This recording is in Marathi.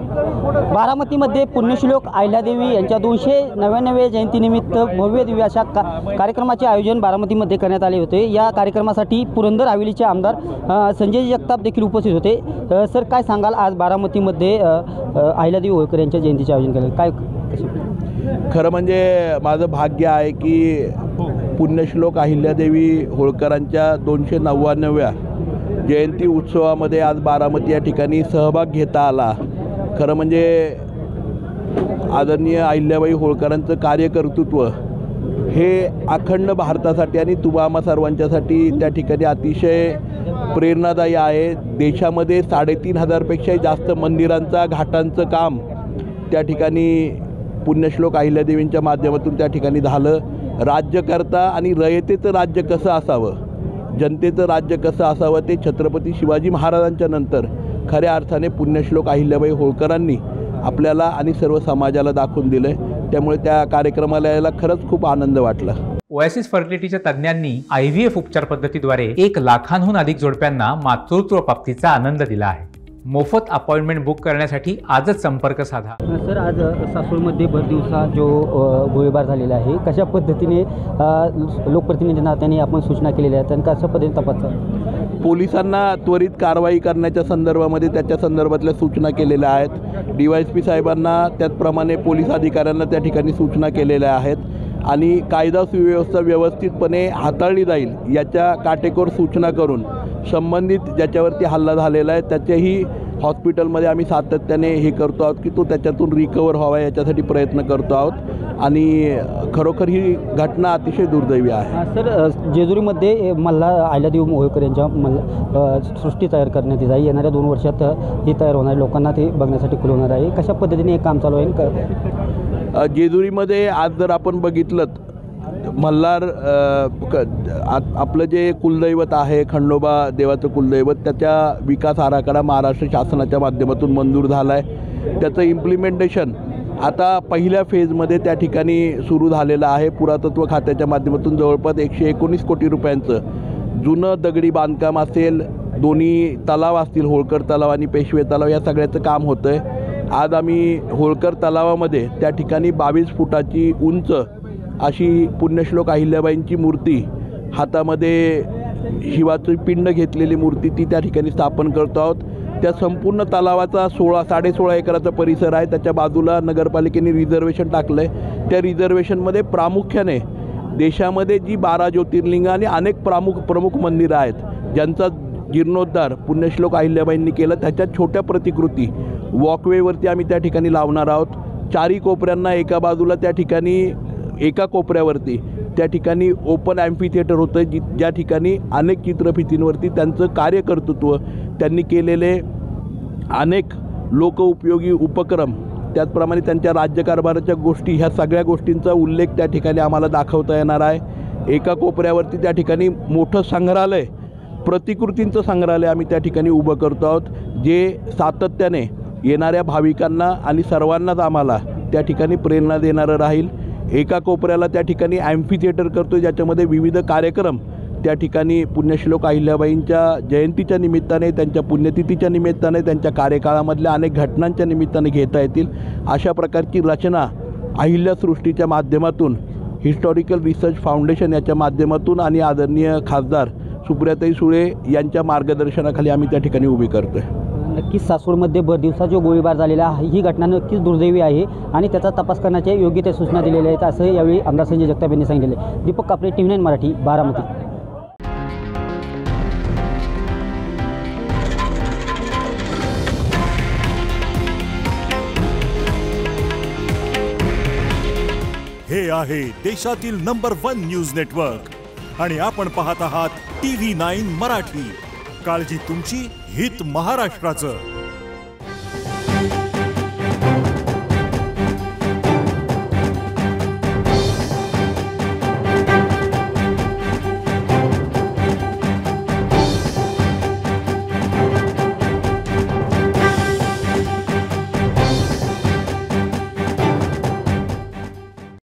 बारामतीमध्ये पुण्यश्लोक अहिल्यादेवी यांच्या 299व्या जयंतीनिमित्त भव्य दिव्य अशा कार्यक्रमाचे आयोजन बारामतीमध्ये करण्यात आले होते। या कार्यक्रमासाठी पुरंदर हवेलीचे आमदार संजय जगताप देखील उपस्थित होते। सर, काय सांगाल, आज बारामतीमध्ये अहिल्यादेवी होळकर यांच्या जयंतीचे आयोजन केले, काय? खरं म्हणजे माझं भाग्य आहे की पुण्यश्लोक अहिल्यादेवी होळकरांच्या 299व्या जयंती उत्सवामध्ये आज बारामती या ठिकाणी सहभाग घेता आला। खरं म्हणजे आदरणीय अहिल्याबाई होळकरांचं कार्यकर्तृत्व हे अखंड भारतासाठी आणि तुम्हा आम्हा सर्वांच्यासाठी त्या ठिकाणी अतिशय प्रेरणादायी आहे। देशामध्ये 3,500पेक्षाही जास्त मंदिरांचा घाटांचं काम त्या ठिकाणी पुण्यश्लोक अहिल्यादेवींच्या माध्यमातून त्या ठिकाणी झालं। राज्यकर्ता आणि रयतेचं राज्य कसं असावं, जनतेचं राज्य कसं असावं ते छत्रपती शिवाजी महाराजांच्या नंतर खऱ्या अर्थाने पुण्यश्लोक अहिल्याबाई होळकरांनी आपल्याला आणि सर्व समाजाला दाखवून दिलं। त्यामुळे त्या कार्यक्रमाला यायला खरंच खूप आनंद वाटला। ओएसिस फर्टिलिटीच्या तज्ञांनी IVF उपचार पद्धतीद्वारे 1 लाखांहून अधिक जोडप्यांना मातृत्व प्राप्तीचा आनंद दिला आहे। मोफत अपॉइंटमेंट बुक करण्यासाठी आजच संपर्क साधा। सर, आज सासूरमध्ये भर दिवसा जो गोळीबार झालेला आहे, कशा पद्धतीने लोकप्रतिनिधींना त्यांनी आपण सूचना केलेल्या आहेत आणि कशा पद्धतीने तपास पोलिसांना त्वरित कारवाई करण्याच्या संदर्भामध्ये त्याच्या संदर्भातल्या सूचना केलेल्या आहेत। DYSP साहेबांना त्याचप्रमाणे पोलीस अधिकाऱ्यांना त्या ठिकाणी सूचना केलेल्या आहेत आणि कायदा सुव्यवस्था व्यवस्थितपणे हाताळली जाईल याच्या काटेकोर सूचना करून संबंधित ज्याच्यावरती हल्ला झालेला आहे त्याच्याही हॉस्पिटलमध्ये आम्ही सातत्याने हे करतो आहोत की तो त्याच्यातून रिकवर व्हावा याच्यासाठी प्रयत्न करतो आहोत आणि खरोखर ही घटना अतिशय दुर्दैवी आहे। सर, जेजुरीमध्ये अहिल्यादेवी होळकर यांच्या सृष्टी तयार करण्यात जाईल। येणाऱ्या 2 वर्षात ही तयार होणार, लोकांना ते बघण्यासाठी खुलवणार आहे। कशा पद्धतीने हे काम चालू आहे? जेजुरीमध्ये आज जर आपण बघितलं मल्हार आपलं जे कुलदैवत आहे खंडोबा देवाचं कुलदैवत, त्याच्या विकास आराखडा महाराष्ट्र शासनाच्या माध्यमातून मंजूर झाला आहे। त्याचं इम्प्लिमेंटेशन आता पहिल्या फेजमध्ये त्या ठिकाणी सुरू झालेलं आहे। पुरातत्व खात्याच्या माध्यमातून जवळपास 119 कोटी रुपयांचं जुनं दगडी बांधकाम असेल, दोन्ही तलाव असतील, होळकर तलाव आणि पेशवे तलाव, या सगळ्याचं काम होतं आहे। आज आम्ही होळकर तलावामध्ये त्या ठिकाणी 22 फुटाची उंच अशी पुण्यश्लोक अहिल्याबाईंची मूर्ती, हातामध्ये शिवाची पिंड घेतलेली मूर्ती ती त्या ठिकाणी स्थापन करतो आहोत। त्या संपूर्ण तलावाचा 16.5 एकराचा परिसर आहे। त्याच्या बाजूला नगरपालिकेने रिझर्वेशन टाकलं आहे। त्या रिझर्वेशनमध्ये प्रामुख्याने देशामध्ये जी 12 ज्योतिर्लिंग आणि अनेक प्रमुख मंदिरं आहेत ज्यांचा जीर्णोद्धार पुण्यश्लोक अहिल्याबाईंनी केलं, त्याच्या छोट्या प्रतिकृती वॉकवेवरती आम्ही त्या ठिकाणी लावणार आहोत। 4 कोपऱ्यांना एका बाजूला त्या ठिकाणी एका कोपऱ्यावरती त्या ठिकाणी ओपन ॲम्फी थिएटर होतं ज्या ठिकाणी अनेक चित्रफितींवरती त्यांचं कार्यकर्तृत्व, त्यांनी केलेले अनेक लोकउपयोगी उपक्रम, त्याचप्रमाणे त्यांच्या राज्यकारभाराच्या गोष्टी, ह्या सगळ्या गोष्टींचा उल्लेख त्या ठिकाणी आम्हाला दाखवता येणार आहे। एका कोपऱ्यावरती त्या ठिकाणी मोठं संग्रहालय, प्रतिकृतींचं संग्रहालय आम्ही त्या ठिकाणी उभं करतो आहोत, जे सातत्याने येणाऱ्या भाविकांना आणि सर्वांनाच आम्हाला त्या ठिकाणी प्रेरणा देणारं राहील। एका कोपऱ्याला त्या ठिकाणी ॲम्फी थिएटर करतो ज्याच्यामध्ये विविध कार्यक्रम त्या ठिकाणी पुण्यश्लोक अहिल्याबाईंच्या जयंतीच्या निमित्ताने, त्यांच्या पुण्यतिथीच्या निमित्ताने, त्यांच्या कार्यकाळामधल्या अनेक घटनांच्या निमित्ताने घेता येतील अशा प्रकारची रचना अहिल्यासृष्टीच्या माध्यमातून, हिस्टॉरिकल रिसर्च फाउंडेशन याच्या माध्यमातून आणि आदरणीय खासदार सुप्रियाताई सुळे यांच्या मार्गदर्शनाखाली आम्ही त्या ठिकाणी उभी करतो आहे। नक्कीच सासूरमध्ये भर दिवसा जो गोळीबार झालेला आहे ही घटना नक्कीच दुर्दैवी आहे आणि त्याचा तपास करण्याच्या योग्य त्या सूचना दिलेल्या आहेत असं यावेळी आमदार संजय जगताप यांनी सांगितले। दीपक कापरे, TV9 मराठी, बारामती। हे आहे देशातील नंबर 1 न्यूज नेटवर्क आणि आपण पाहत आहात TV9 मराठी। काळजी तुमची, हित महाराष्ट्राचं।